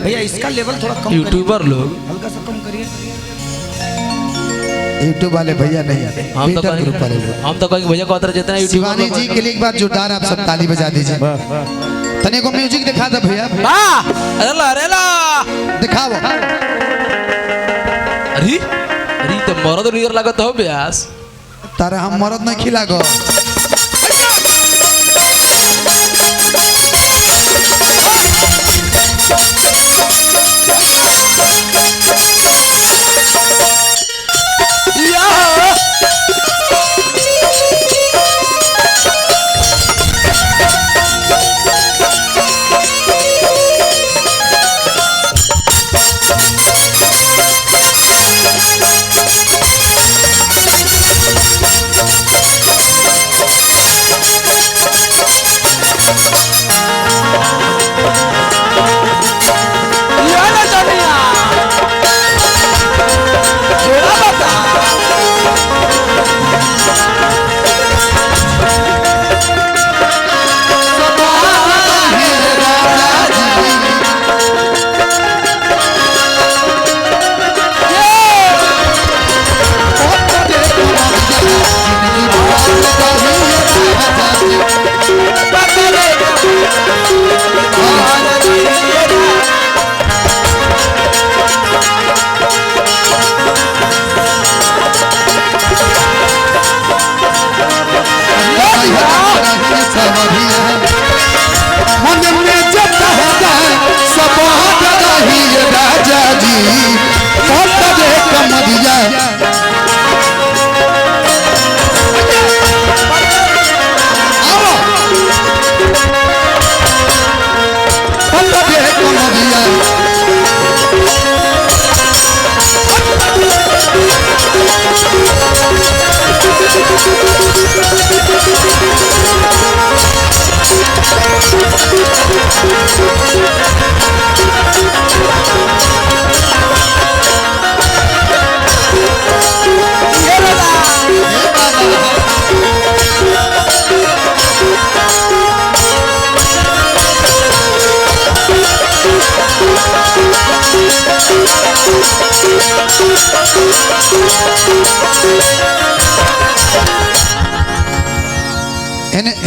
भैया इसका लेवल थोड़ा कम यूट्यूबर लोग हल्का सा कम करिए। यूट्यूब वाले भैया नहीं, हम तो ग्रुप वाले लोग। हम तो कहेंगे भैया को जितना यूट्यूब शिवानी जी के लिए एक बार जोरदार आप सब ताली बजा दीजिए। तने को म्यूजिक दिखा दे भैया। अरेला अरेला दिखाओ। अरे अरे तो मरद रियर लागत हो ब्यास तारे हम मरद नहीं खिला गो।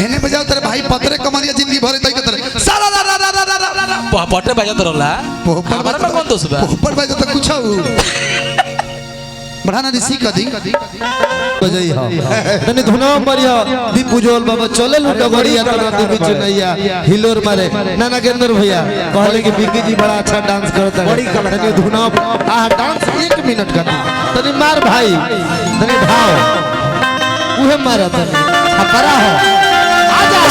एने बजाओ तेरे भाई पत्रे कमरिया जिंदगी भर तई तेरे साला रा रा रा रा रा रा पटे बजा तो रोला हमारा में कौन दोस्त बा ऊपर बजा तो कुछ हो बढ़ाना दी सीख दी बजाई हां तने धुना मरिया दीप उज्जवल बाबा चले लू डगड़िया तना दे बीच नैया हिलोर मारे ना नागेंद्र भैया कहले कि बिक्की जी बड़ा अच्छा डांस करता है तने धुना आ डांस 1 मिनट का तने मार भाई तने भाव उहे मारा तने खपरा हो आजा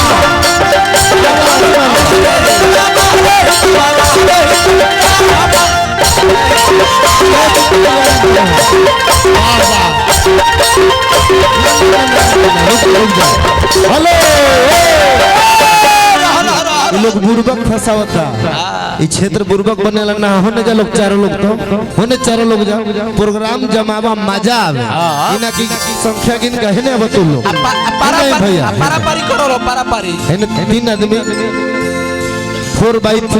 हेलो लोग बुर्बक फसावता ई क्षेत्र बुर्बक बनेला ना होने जा लोग चारों लोग तो होने चारों लोग जा प्रोग्राम जमावा मजा आवे इना की संख्या गिन कहे ने अब तुम लोग भैया पारापारी करो रो पारापारी है 3 आदमी 4x3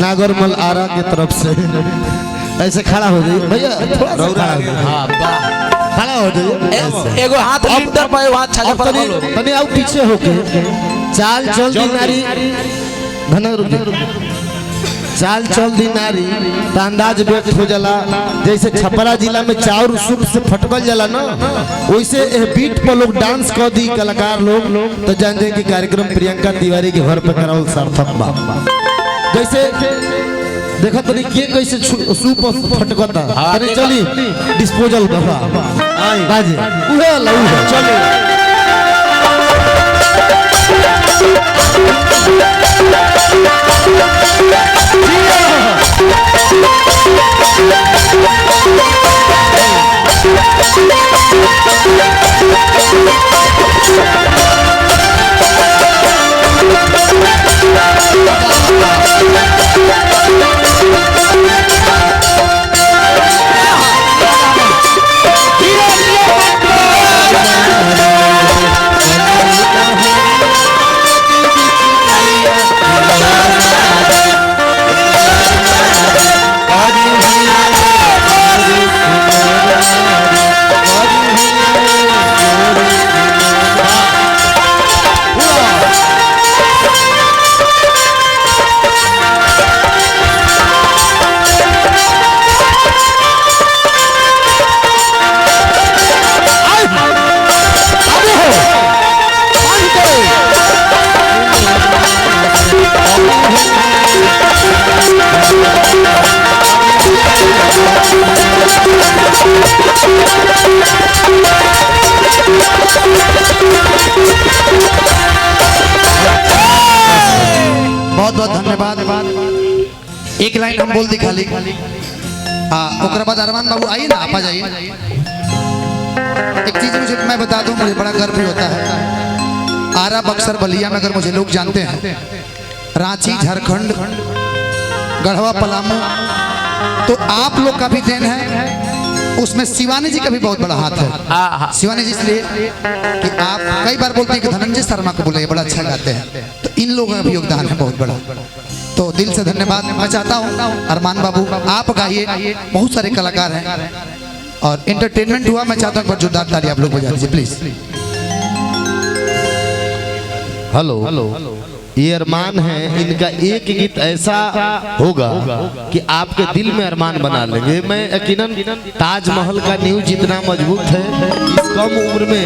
नागरमल आरा की तरफ से ऐसे खड़ा हो जाइए भैया थोड़ा सा हां वाह खड़ा हो जाइए एगो हाथ लिफ्टर पे वहां छाजा पर बोलो तने आओ पीछे होके चाल चल दी नारी धन रुक चाल चल दी नारी तो अंदाज व्यक्त हो जाला जैसे छपरा जिला में चाउर सूप से फटकल जाला ना वैसे बीट पर लोग डांस कर दी कलाकार लोग तो जान जाए कि कार्यक्रम प्रियंका तिवारी के घर पे करावल सार्थक बा जैसे देखा तनी के कैसे सूप फटकता अरे चली डिस्पोजल बाबा आई बाजे उहे लऊ चले बहुत बहुत धन्यवाद। एक लाइन हम बोल दी खाली। ओकरा बाद अरमान बाबू आइए ना, आप आ जाइए। एक चीज मुझे मैं बता दूं, मुझे बड़ा गर्व भी होता है। आरा, बक्सर, बलिया में अगर मुझे लोग जानते हैं, रांची, झारखंड, गढ़वा, पलामू, तो आप लोग का भी देन है। उसमें शिवानी जी का भी बहुत बड़ा हाथ है। शिवानी जी इसलिए कि आप कई बार बोलते हैं कि धनंजय शर्मा को बोले बड़ा अच्छा गाते हैं, तो इन लोगों का भी योगदान है बहुत बड़ा। तो दिल से धन्यवाद। मैं चाहता हूँ अरमान बाबू आप गाइए, बहुत सारे कलाकार हैं और एंटरटेनमेंट हुआ। मैं चाहता हूँ जोरदार ताली आप लोग बजा दीजिए प्लीज। हेलो, ये अरमान है, इनका एक गीत ऐसा होगा कि आपके दिल में अरमान बना लेंगे। मैं यकीनन ताजमहल का नींव जितना मजबूत है, इस कम उम्र में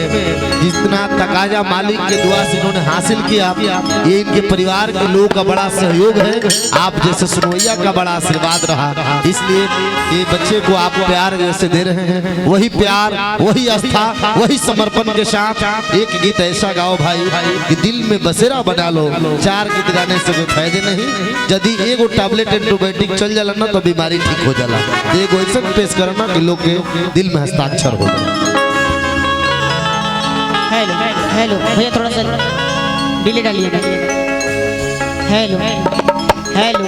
जितना तकाजा मालिक के दुआ से इन्होंने हासिल किया, ये इनके परिवार के लोगों का बड़ा सहयोग है। आप जैसे सुनवैया का बड़ा आशीर्वाद रहा, इसलिए ये बच्चे को आप प्यार जैसे दे रहे हैं, वही प्यार, वही आस्था, वही समर्पण के साथ एक गीत ऐसा गाओ भाई कि दिल में बसेरा बना लो। 4 गीत गाने से कोई फायदे नहीं। यदि एगो टैबलेट एंटीबायोटिक चल जाला ना तो बीमारी ठीक हो जाला। एगो ऐसा पेश करना कि लोग के दिल में हस्ताक्षर हो जाए। हेलो हेलो भैया, थोड़ा सा डिले डालिए ना। हेलो हेलो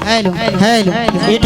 हेलो हेलो, ये